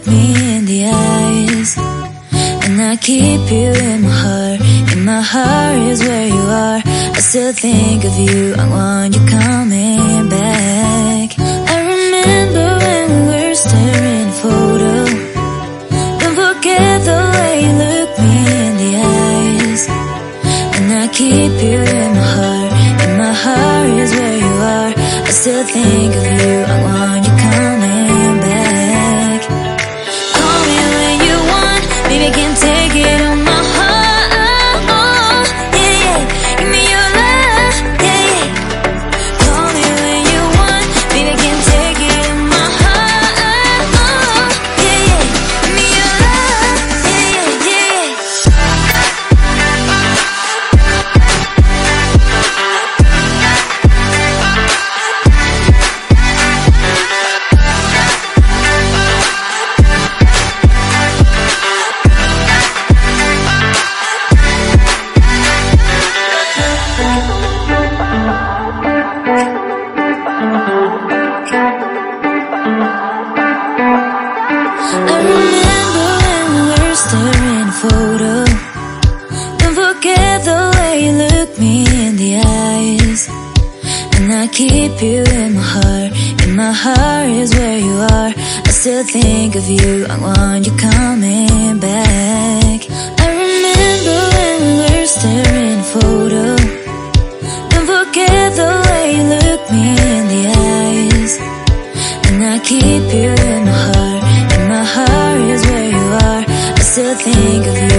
look me in the eyes. And I keep you in my heart. In my heart is where you are. I still think of you. I want you coming back. I remember when we were staring at a photo. Don't forget the way you look me in the eyes. And I keep you in my heart. In my heart is where you are. I still think of you. I want you coming back. Call me when you want. Baby, I can't take it on my heart. Yeah, yeah. Give me your love. Yeah, yeah. Call me when you want. Baby, I can't take it on my heart. Yeah, yeah. Give me your love. Yeah, yeah, I remember when we were staring at a photo. Don't forget the way you look me in the eyes. And I keep you in my heart. In my heart is where you are. I still think of you. I want you coming back. I remember when we were staring at a photo. Don't forget the way you look me in the eyes. And I keep you in my heart. In my heart is where you are. I still think of you.